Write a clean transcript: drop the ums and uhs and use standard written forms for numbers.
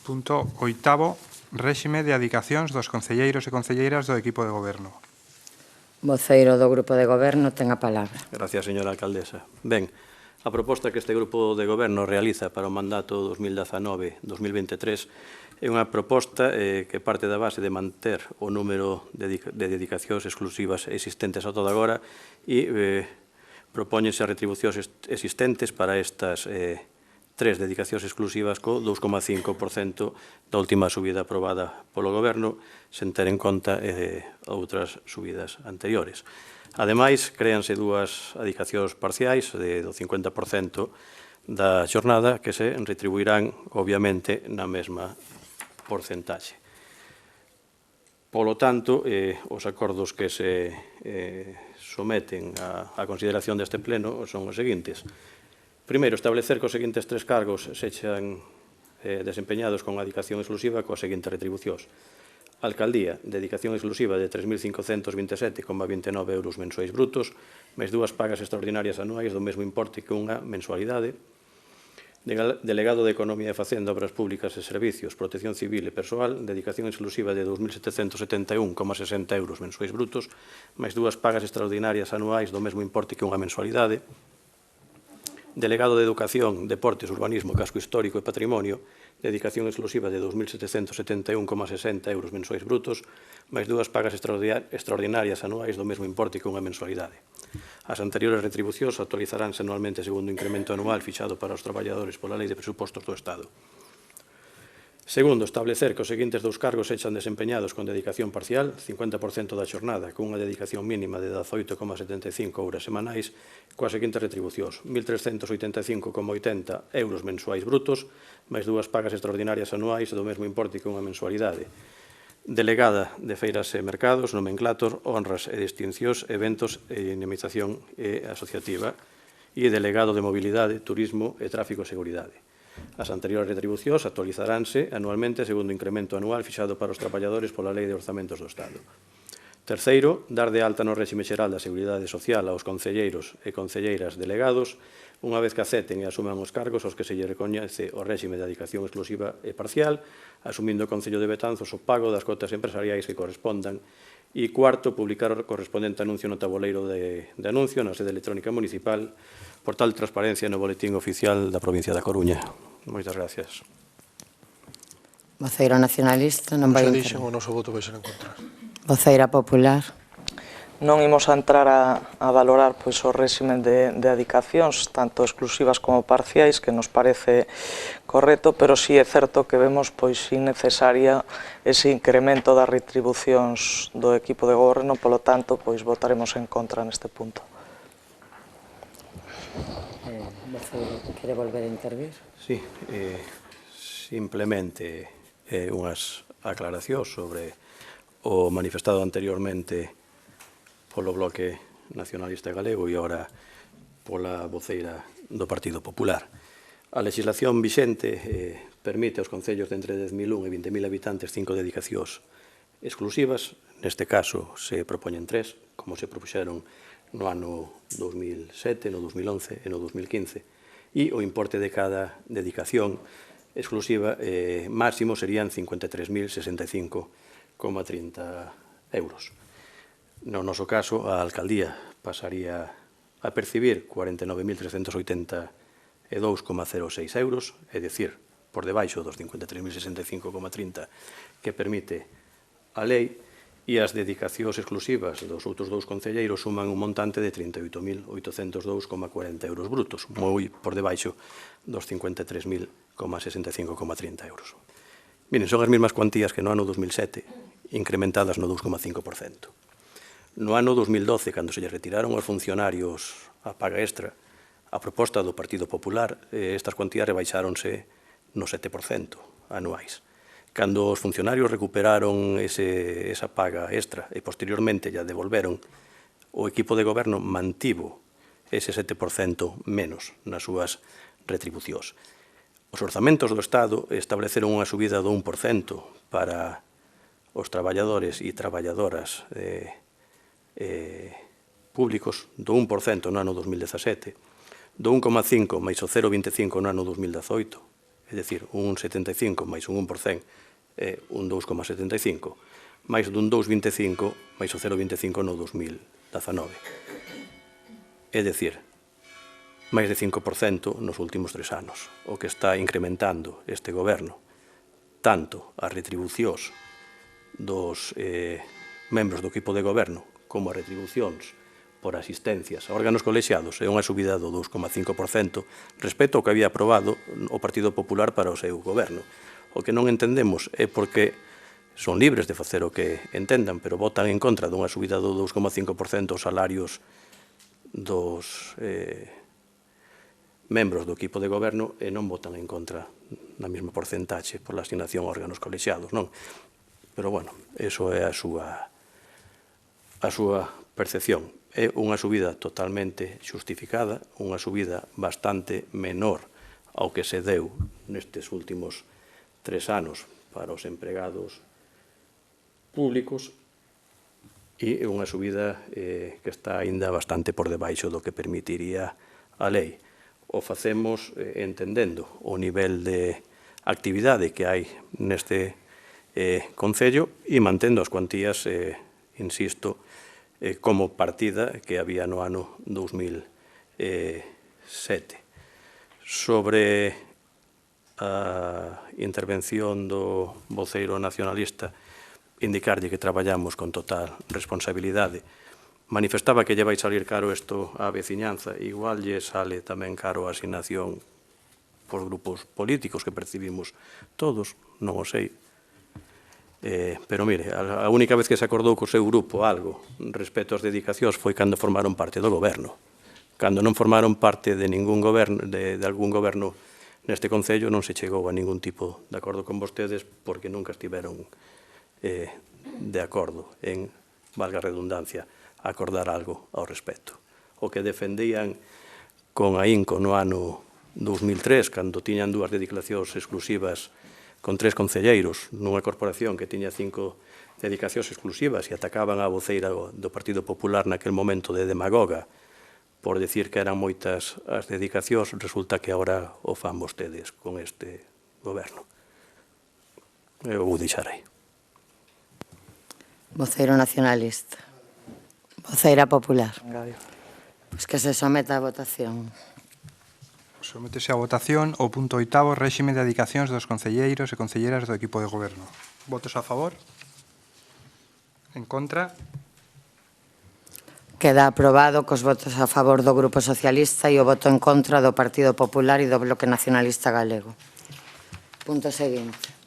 Punto oitavo, réxime de adicacións dos concelleiros e concelleiras do equipo de goberno. Voceiro do Grupo de Goberno ten a palabra. Gracias, señora alcaldesa. Ben, a proposta que este Grupo de Goberno realiza para o mandato 2019-2023 é unha proposta que parte da base de manter o número de dedicacións exclusivas existentes a toda agora e propóñense as retribucións existentes para estas tres dedicacións exclusivas co 2,5% da última subida aprobada polo Goberno, sen ter en conta outras subidas anteriores. Ademais, créanse dúas adicacións parciais do 50% da xornada que se retribuirán, obviamente, na mesma porcentaxe. Polo tanto, os acordos que se someten á consideración deste pleno son os seguintes. Primeiro, establecer que os seguintes tres cargos sexan desempeñados con adicación exclusiva coas seguintes retribucións. Alcaldía, dedicación exclusiva de 3.527,29 euros mensuais brutos, máis dúas pagas extraordinarias anuais do mesmo importe que unha mensualidade. Delegado de Economía e Facenda, Obras Públicas e Servicios, Protección Civil e Persoal, dedicación exclusiva de 2.771,60 euros mensuais brutos, máis dúas pagas extraordinarias anuais do mesmo importe que unha mensualidade. Delegado de Educación, Deportes, Urbanismo, Casco Histórico e Patrimonio, dedicación exclusiva de 2.771,60 euros mensuais brutos, máis dúas pagas extraordinarias anuais do mesmo importe que unha mensualidade. As anteriores retribucións actualizaránse anualmente segundo o incremento anual fixado para os traballadores pola Lei de Presupostos do Estado. Segundo, establecer que os seguintes dous cargos sexan desempeñados con dedicación parcial, 50% da xornada, cunha dedicación mínima de 18,75 horas semanais, coas seguintes retribucións: 1.385,80 euros mensuais brutos, máis dúas pagas extraordinarias anuais do mesmo importe que unha mensualidade. Delegada de Feiras e Mercados, Nomenclator, Honras e Distincións, Eventos e Dinamización Asociativa, e Delegado de Mobilidade, Turismo e Tráfico e Seguridade. As anteriores retribucións actualizaránse anualmente segundo o incremento anual fixado para os traballadores pola Lei de Orzamentos do Estado. Terceiro, dar de alta no réxime xeral da Seguridade Social aos concelleiros e concelleiras delegados, unha vez que acepten e asuman os cargos aos que se lle recoñece o réxime de dedicación exclusiva e parcial, asumindo o Concello de Betanzos o pago das cotas empresariais que correspondan. E cuarto, publicar o correspondente anuncio no tabuleiro de anuncio na sede electrónica municipal, portal de transparencia no boletín oficial da provincia da Coruña. Moitas gracias. Voceiro nacionalista non vai intervir. intervir. O noso voto vai ser en contra. Voceira popular. Non imos a entrar a valorar o réximen de adicacións, tanto exclusivas como parciais, que nos parece correcto, pero sí é certo que vemos innecesaria ese incremento das retribucións do equipo de goberno, polo tanto, votaremos en contra neste punto. Voceiro, quere volver a intervir? Sí, simplemente unhas aclaracións sobre o manifestado anteriormente polo Bloque Nacionalista Galego e agora pola voceira do Partido Popular. A legislación vixente permite aos concellos de entre 10.001 e 20.000 habitantes 5 dedicacións exclusivas. Neste caso se propoñen 3, como se propuxeron no ano 2007, no 2011 e no 2015. E o importe de cada dedicación exclusiva máximo serían 53.065,30 euros. No noso caso, a alcaldía pasaría a percibir 49.382,06 euros, é dicir, por debaixo dos 53.065,30 que permite a lei, e as dedicacións exclusivas dos outros dous concelleiros suman un montante de 38.802,40 euros brutos, moi por debaixo dos 53.065,30 euros. Miren, son as mesmas cuantías que no ano 2007, incrementadas no 2,5%. No ano 2012, cando se lle retiraron aos funcionarios a paga extra, a proposta do Partido Popular, estas cuantías rebaixáronse no 7% anuais. Cando os funcionarios recuperaron esa paga extra e posteriormente ya devolveron, o equipo de goberno mantivo ese 7% menos nas súas retribucións. Os orzamentos do Estado estableceron unha subida do 1% para os traballadores e traballadoras públicos do 1% no ano 2017, do 1,5 máis o 0,25 no ano 2018, é é dicir, un 75 máis un 1% é un 2,75, máis dun 2,25 máis o 0,25 no 2019. É dicir, máis de 5% nos últimos 3 anos, o que está incrementando este goberno, tanto as retribucións dos membros do equipo de goberno como as retribucións por asistencias a órganos colexiados é unha subida do 2,5% respecto ao que había aprobado o Partido Popular para o seu goberno. O que non entendemos é porque son libres de facer o que entendan, pero votan en contra dunha subida do 2,5% os salarios dos membros do equipo de goberno e non votan en contra na mesma porcentaxe por la asignación a órganos colexiados, non? Pero, bueno, eso é a súa percepción. É unha subida totalmente xustificada, unha subida bastante menor ao que se deu nestes últimos 3 anos para os empregados públicos e é unha subida que está aínda bastante por debaixo do que permitiría a lei. O facemos entendendo o nivel de actividade que hai neste Concello e mantendo as cuantías, insisto, como partida que había no ano 2007. Sobre a intervención do voceiro nacionalista, indicarlle que traballamos con total responsabilidade. Manifestaba que lle vai salir caro isto á veciñanza, igual lle sale tamén caro a asignación por grupos políticos que percibimos todos, non o sei. Pero, mire, a única vez que se acordou co seu grupo algo respecto ás dedicacións foi cando formaron parte do goberno. Cando non formaron parte de ningún goberno, de algún goberno neste Concello, non se chegou a ningún tipo de acordo con vostedes porque nunca estiveron de acordo en, valga a redundancia, acordar algo ao respecto. O que defendían con ahínco no ano 2003, cando tiñan 2 dedicacións exclusivas con 3 concelleiros nunha corporación que tiña 5 dedicacións exclusivas e atacaban a voceira do Partido Popular naquel momento de demagoga por decir que eran moitas as dedicacións, resulta que agora o fan vostedes con este goberno. Eu vou deixar aí. Voceiro nacionalista. Voceira popular. Pois que se someta a votación. Sométese a votación o punto 8º, réxime de adicacións dos concelleiros e concelleiras do equipo de goberno. Votos a favor? En contra? Queda aprobado cos votos a favor do Grupo Socialista e o voto en contra do Partido Popular e do Bloque Nacionalista Galego. Punto seguinte.